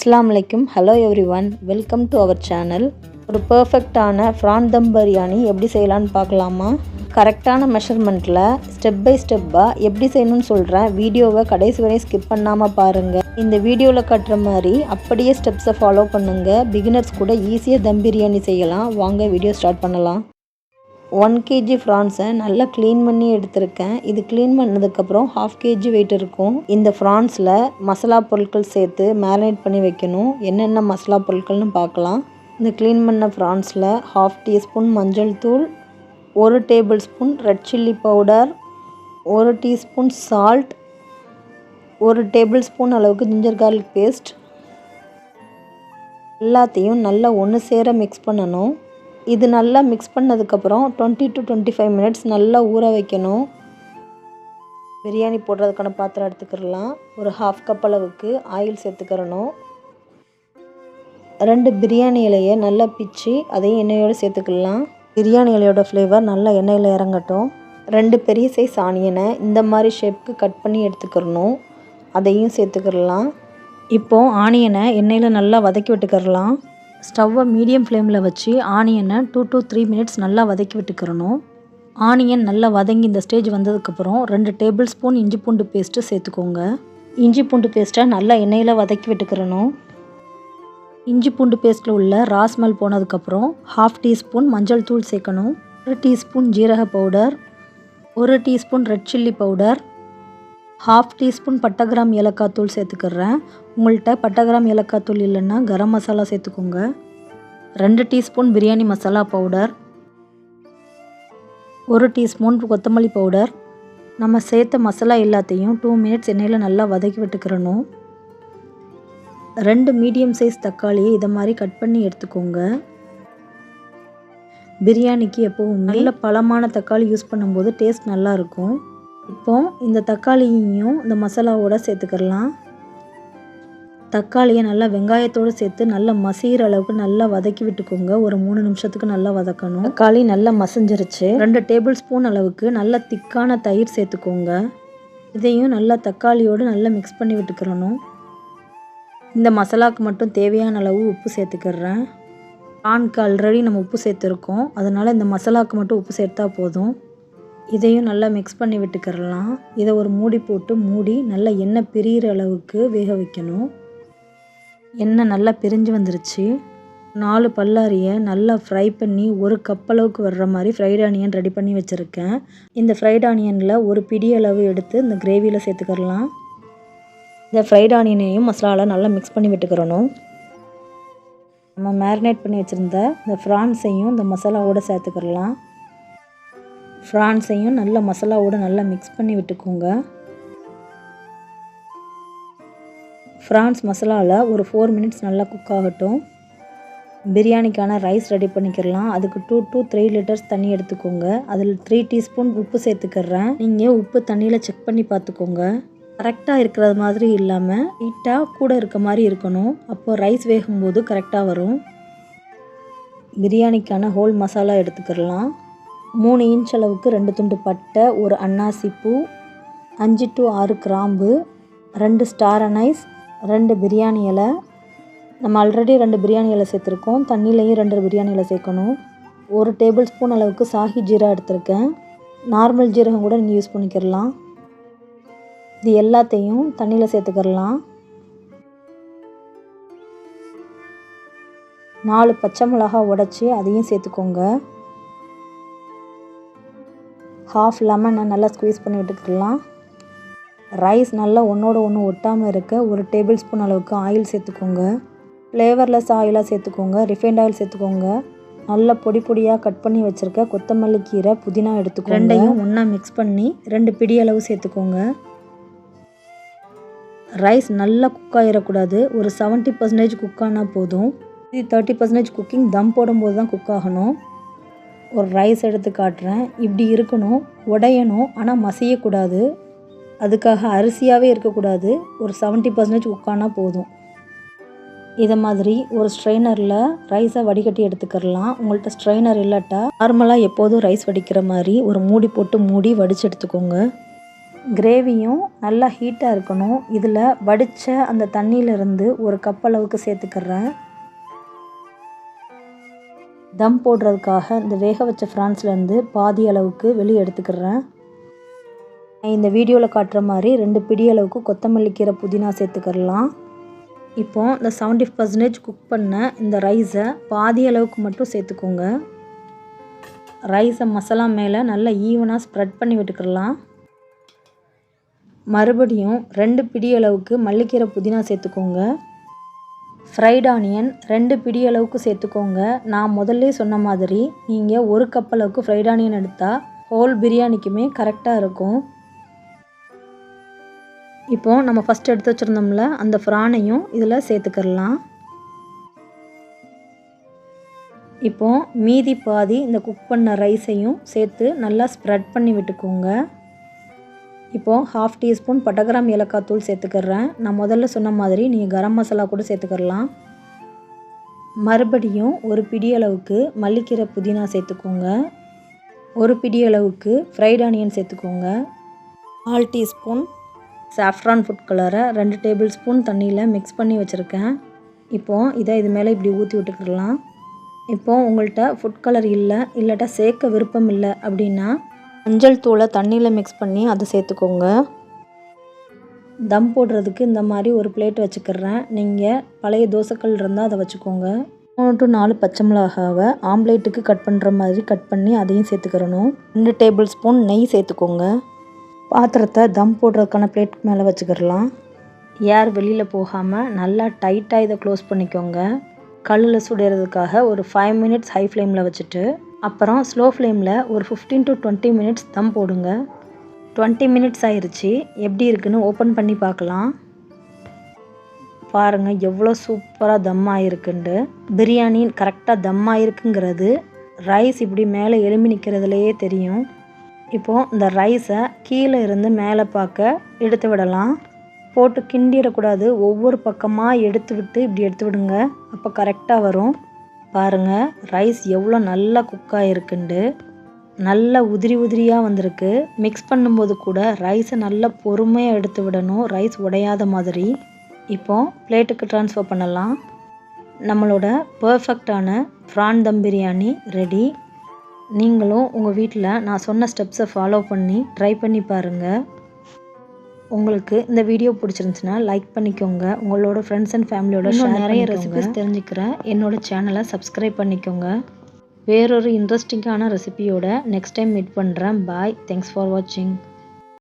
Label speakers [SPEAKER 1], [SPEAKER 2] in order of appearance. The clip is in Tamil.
[SPEAKER 1] அஸ்ஸலாமு அலைக்கும். Hello everyone, welcome to our channel. ஒரு பர்ஃபெக்டான ப்ரான் தம் பிரியாணி எப்படி செய்யலான்னு பார்க்கலாமா? கரெக்டான மெஷர்மெண்ட்டில் ஸ்டெப் பை ஸ்டெப்பாக எப்படி செய்யணும்னு சொல்கிறேன். வீடியோவை கடைசி வரையும் ஸ்கிப் பண்ணாமல் பாருங்கள். இந்த வீடியோவில் காட்டுற மாதிரி அப்படியே ஸ்டெப்ஸை ஃபாலோ பண்ணுங்கள். பிகினர்ஸ் கூட ஈஸியாக தம் பிரியாணி செய்யலாம். வாங்க வீடியோ ஸ்டார்ட் பண்ணலாம். 1 kg ஃப்ரான்ஸை நல்லா க்ளீன் பண்ணி எடுத்திருக்கேன். இது க்ளீன் பண்ணதுக்கப்புறம் 1/2 kg வெயிட் இருக்கும். இந்த ஃப்ரான்ஸில் மசாலா பொருட்கள் சேர்த்து மேரினேட் பண்ணி வைக்கணும். என்னென்ன மசாலா பொருட்கள்னு பார்க்கலாம். இந்த க்ளீன் பண்ண ஃப்ரான்ஸில் 1/2 டீஸ்பூன் மஞ்சள் தூள், 1 table spoon red chilli powder, 1 teaspoon salt, 1 table spoon அளவுக்கு ஜிஞ்சர் கார்லிக் பேஸ்ட் எல்லாத்தையும் நல்லா ஒன்று சேர மிக்ஸ் பண்ணணும். இது நல்லா மிக்ஸ் பண்ணதுக்கப்புறம் 20 to 25 மினிட்ஸ் நல்லா ஊற வைக்கணும். பிரியாணி போடுறதுக்கான பாத்திரம் எடுத்துக்கிறலாம். ஒரு 1/2 கப் அளவுக்கு ஆயில் சேர்த்துக்கிறணும். 2 பிரியாணி இலையை நல்லா பிச்சு அதையும் எண்ணெயோடு சேர்த்துக்கலாம். பிரியாணி இலையோட ஃப்ளேவர் நல்லா எண்ணெயில் இறங்கட்டும். 2 பெரிய சைஸ் ஆனியனை இந்த மாதிரி ஷேப்புக்கு கட் பண்ணி எடுத்துக்கிறணும். அதையும் சேர்த்துக்கிறலாம். இப்போது ஆனியனை எண்ணெயில் நல்லா வதக்கி விட்டுக்கிறலாம். ஸ்டவ்வை மீடியம் ஃப்ளேமில் வச்சு ஆனியனை 2 to 3 மினிட்ஸ் நல்லா வதக்கி விட்டுக்கிறணும். ஆனியன் நல்லா வதங்கி இந்த ஸ்டேஜ் வந்ததுக்கப்புறம் 2 டேபிள் ஸ்பூன் இஞ்சி பூண்டு பேஸ்ட்டு சேர்த்துக்கோங்க. இஞ்சி பூண்டு பேஸ்ட்டை நல்லா எண்ணெயில் வதக்கி விட்டுக்கிறணும். இஞ்சி பூண்டு பேஸ்ட்டில் உள்ள ரா ஸ்மெல் போனதுக்கப்புறம் 1/2 டீஸ்பூன் மஞ்சள் தூள் சேர்க்கணும். 1 டீஸ்பூன் ஜீரக powder, 1 teaspoon red chilli powder, 1/2 teaspoon பட்டை கிராம் ஏலக்காய் தூள் சேர்த்துக்கிறேன். உங்கள்கிட்ட பட்டை கிராம் ஏலக்காய் தூள் இல்லைன்னா கரம் மசாலா சேர்த்துக்கோங்க. 2 teaspoon biryani masala powder, 1 teaspoon கொத்தமல்லி பவுடர். நம்ம சேர்த்த மசாலா எல்லாத்தையும் 2 மினிட்ஸ் எண்ணெயில் நல்லா வதக்கி விட்டுக்கிறணும். 2 மீடியம் சைஸ் தக்காளியை இதை மாதிரி கட் பண்ணி எடுத்துக்கோங்க. பிரியாணிக்கு எப்போவும் நல்ல பழமான தக்காளி யூஸ் பண்ணும்போது டேஸ்ட் நல்லாயிருக்கும். இப்போ இந்த தக்காளியையும் இந்த மசாலாவோட சேர்த்துக்கலாம். தக்காளியை நல்லா வெங்காயத்தோடு சேர்த்து நல்லா மசிகிற அளவுக்கு நல்லா வதக்கி விட்டுக்கோங்க. ஒரு 3 நிமிஷத்துக்கு நல்லா வதக்கணும். தக்காளி நல்லா மசிஞ்சிருச்சு. 2 டேபிள் ஸ்பூன் அளவுக்கு நல்ல திக்கான தயிர் சேர்த்துக்கோங்க. இதையும் நல்லா தக்காளியோடு நல்லா மிக்ஸ் பண்ணி விட்டுக்கிறணும். இந்த மசாலாவுக்கு மட்டும் தேவையான அளவு உப்பு சேர்த்துக்கிறேன். ப்ரானுக்கு ஆல்ரெடி நம்ம உப்பு சேர்த்துருக்கோம், அதனால் இந்த மசாலாவுக்கு மட்டும் உப்பு சேர்த்தா போதும். இதையும் நல்லா மிக்ஸ் பண்ணி விட்டுக்கிறலாம். இதை ஒரு மூடி போட்டு மூடி நல்லா எண்ணெய் பிரிகிற அளவுக்கு வேக வைக்கணும். எண்ணெய் நல்லா பிரிஞ்சு வந்துருச்சு. 4 பல்லாரியை நல்லா ஃப்ரை பண்ணி 1 கப் அளவுக்கு வர்ற மாதிரி ஃப்ரைட் ஆனியன் ரெடி பண்ணி வச்சுருக்கேன். இந்த ஃப்ரைட் ஆனியனில் ஒரு பிடி அளவு எடுத்து இந்த கிரேவியில் சேர்த்துக்கிறலாம். இந்த ஃப்ரைட் ஆனியனையும் மசாலாவில் நல்லா மிக்ஸ் பண்ணி விட்டுக்கிறணும். நம்ம மேரினேட் பண்ணி வச்சுருந்த இந்த ஃப்ரான்ஸையும் இந்த மசாலாவோடு சேர்த்துக்கிறலாம். ஃப்ரான்ஸையும் நல்லா மசாலாவோடு நல்லா மிக்ஸ் பண்ணி விட்டுக்கோங்க. ஃப்ரான்ஸ் மசாலாவில் ஒரு 4 மினிட்ஸ் நல்லா குக் ஆகட்டும். பிரியாணிக்கான ரைஸ் ரெடி பண்ணிக்கிறலாம். அதுக்கு 2 to 3 லிட்டர்ஸ் தண்ணி எடுத்துக்கோங்க. அதில் 3 டீஸ்பூன் உப்பு சேர்த்துக்கிறேன். நீங்கள் உப்பு தண்ணியில் செக் பண்ணி பார்த்துக்கோங்க. கரெக்டாக இருக்கிறது மாதிரி இல்லாமல் ஹீட்டாக கூட இருக்க மாதிரி இருக்கணும். அப்போது ரைஸ் வேகும்போது கரெக்டாக வரும். பிரியாணிக்கான ஹோல் மசாலா எடுத்துக்கிறலாம். 3 இன்ச் அளவுக்கு 2 துண்டு பட்டை, 1 அன்னாசி பூ, 5 to 6 கிராம்பு, 2 ஸ்டார் அனைஸ், 2 பிரியாணி இலை. நம்ம ஆல்ரெடி 2 பிரியாணி இலை சேர்த்துருக்கோம். தண்ணியிலையும் 2 பிரியாணி இலை சேர்க்கணும். 1 டேபிள் ஸ்பூன் அளவுக்கு சாஹி ஜீரா எடுத்திருக்கேன். நார்மல் ஜீரகம் கூட நீங்கள் யூஸ் பண்ணிக்கிறலாம். இது எல்லாத்தையும் தண்ணியில் சேர்த்துக்கிறலாம். 4 பச்சை மிளகா உடைச்சி அதையும் சேர்த்துக்கோங்க. 1/2 லெமனை நல்லா ஸ்குவீஸ் பண்ணி விட்டுக்கலாம். ரைஸ் நல்லா ஒன்றோட ஒன்று ஒட்டாமல் இருக்க 1 டேபிள் ஸ்பூன் அளவுக்கு ஆயில் சேர்த்துக்கோங்க. ஃப்ளேவர்லெஸ் ஆயிலாக சேர்த்துக்கோங்க. ரிஃபைண்ட் ஆயில் சேர்த்துக்கோங்க. நல்லா பொடி பொடியாக கட் பண்ணி வச்சுருக்க கொத்தமல்லி கீரை, புதினா எடுத்துக்கோங்க. 2யும் ஒன்றா மிக்ஸ் பண்ணி 2 பிடி அளவு சேர்த்துக்கோங்க. ரைஸ் நல்லா குக் ஆகிடக்கூடாது. ஒரு 70% குக் ஆனால் போதும். இது 30% குக்கிங் தம் போடும்போது தான் குக் ஆகணும். ஒரு ரைஸ் எடுத்து காட்டுறேன். இப்படி இருக்கணும், உடையணும், ஆனால் மசியக்கூடாது. அதுக்காக அரிசியாகவே இருக்கக்கூடாது. ஒரு 70% குக் ஆனால் போதும். இதை மாதிரி ஒரு ஸ்ட்ரெயினரில் ரைஸை வடிகட்டி எடுத்துக்கிறலாம். உங்கள்கிட்ட ஸ்ட்ரெயினர் இல்லாட்டா நார்மலாக எப்போதும் ரைஸ் வடிக்கிற மாதிரி ஒரு மூடி போட்டு மூடி வடித்து எடுத்துக்கோங்க. கிரேவியும் நல்லா ஹீட்டாக இருக்கணும். இதில் வடித்த அந்த தண்ணியிலிருந்து ஒரு கப் அளவுக்கு சேர்த்துக்கிறேன். தம் போடுறதுக்காக இந்த வேக வச்ச ஃப்ரான்ஸ்லேருந்து பாதி அளவுக்கு வெளியே எடுத்துக்கிறேன். இந்த வீடியோவில் காட்டுற மாதிரி 2 பிடி அளவுக்கு கொத்தமல்லி கீரை புதினா சேர்த்துக்கிறலாம். இப்போது இந்த 70% குக் பண்ண இந்த ரைஸை பாதி அளவுக்கு மட்டும் சேர்த்துக்கோங்க. ரைஸை மசாலா மேலே நல்லா ஈவனாக ஸ்ப்ரெட் பண்ணி விட்டுக்கிறலாம். மறுபடியும் 2 பிடி அளவுக்கு மல்லிக்கீரை புதினா சேர்த்துக்கோங்க. ஃப்ரைட் ஆனியன் 2 பிடி அளவுக்கு சேர்த்துக்கோங்க. நான் முதல்ல சொன்ன மாதிரி நீங்கள் 1 கப் அளவுக்கு ஃப்ரைட் ஆனியன் எடுத்தால் ஹோல் பிரியாணிக்குமே கரெக்டாக இருக்கும். இப்போது நம்ம ஃபஸ்ட் எடுத்து வச்சுருந்தோம்ல அந்த ஃப்ரானையும் இதில் சேர்த்துக்கிறலாம். இப்போது மீதி பாதி இந்த குக் பண்ண ரைஸையும் சேர்த்து நல்லா ஸ்ப்ரெட் பண்ணி விட்டுக்கோங்க. இப்போது 1/2 டீஸ்பூன் பட்டகிராம் ஏலக்காய் தூள் சேர்த்துக்கிறேன். நான் முதல்ல சொன்ன மாதிரி நீங்கள் கரம் மசாலா கூட சேர்த்துக்கிறலாம். மறுபடியும் 1 பிடி அளவுக்கு மல்லிக்கீரை புதினா சேர்த்துக்கோங்க. 1 பிடி அளவுக்கு ஃப்ரைட் ஆனியன் சேர்த்துக்கோங்க. 1/4 டீஸ்பூன் சாஃப்ரான் ஃபுட் கலரை 2 டேபிள் ஸ்பூன் தண்ணியில் மிக்ஸ் பண்ணி வச்சுருக்கேன். இப்போது இதை இது மேலே இப்படி ஊற்றி விட்டுக்கலாம். இப்போது உங்கள்கிட்ட ஃபுட் கலர் இல்லாட்டா சேர்க்க விருப்பம் இல்லை அப்படின்னா மஞ்சள் தூளை தண்ணியில் மிக்ஸ் பண்ணி அதை சேர்த்துக்கோங்க. தம் போடுறதுக்கு இந்த மாதிரி ஒரு பிளேட் வச்சுக்கிறேன். நீங்கள் பழைய தோசைக்கல் இருந்தால் அதை வச்சுக்கோங்க. 3 to 4 பச்சை மிளகாவை ஆம்லேட்டுக்கு கட் பண்ணுற மாதிரி கட் பண்ணி அதையும் சேர்த்துக்கிறணும். 2 டேபிள் ஸ்பூன் நெய் சேர்த்துக்கோங்க. பாத்திரத்தை தம் போடுறதுக்கான பிளேட் மேலே வச்சுக்கிறலாம். ஏர் வெளியில் போகாமல் நல்லா டைட்டாக இதை க்ளோஸ் பண்ணிக்கோங்க. கல்லில் சுடுறதுக்காக ஒரு 5 மினிட்ஸ் ஹை ஃப்ளேமில் வச்சுட்டு அப்புறம் ஸ்லோ ஃப்ளேமில் ஒரு 15 to 20 மினிட்ஸ் தம் போடுங்க. 20 மினிட்ஸ் ஆயிடுச்சு. எப்படி இருக்குன்னு ஓப்பன் பண்ணி பார்க்கலாம். பாருங்கள் எவ்வளோ சூப்பராக தம் ஆகிருக்குண்டு. பிரியாணி கரெக்டாக தம் ஆகிருக்குங்கிறது ரைஸ் இப்படி மேலே எலும்பி நிற்கிறதுலையே தெரியும். இப்போது இந்த ரைஸை கீழே இருந்து மேலே பார்க்க எடுத்து விடலாம். போட்டு கிண்டிடக்கூடாது. ஒவ்வொரு பக்கமாக எடுத்து விட்டு இப்படி எடுத்து விடுங்க. அப்போ கரெக்டாக வரும். பாருங்கள் ரைஸ் எவ்வளோ நல்லா குக் ஆகிருக்குண்டு. நல்லா உதிரியாக வந்திருக்கு. மிக்ஸ் பண்ணும்போது கூட ரைஸை நல்லா பொறுமையாக எடுத்து விடணும், ரைஸ் உடையாத மாதிரி. இப்போது பிளேட்டுக்கு ட்ரான்ஸ்ஃபர் பண்ணலாம். நம்மளோட பர்ஃபெக்டான ப்ரான் தம் பிரியாணி ரெடி. நீங்களும் உங்கள் வீட்டில் நான் சொன்ன ஸ்டெப்ஸை ஃபாலோ பண்ணி ட்ரை பண்ணி பாருங்கள். உங்களுக்கு இந்த வீடியோ பிடிச்சிருந்துச்சுன்னா லைக் பண்ணிக்கோங்க. உங்களோட ஃப்ரெண்ட்ஸ் அண்ட் ஃபேமிலியோட நிறைய ரெசிபிஸ் தெரிஞ்சுக்கிறேன். என்னோடய சேனலை சப்ஸ்கிரைப் பண்ணிக்கோங்க. வேறொரு இன்ட்ரெஸ்டிங்கான ரெசிபியோட நெக்ஸ்ட் டைம் மீட் பண்ணுறேன். பாய். தேங்க்ஸ் ஃபார் வாட்சிங்.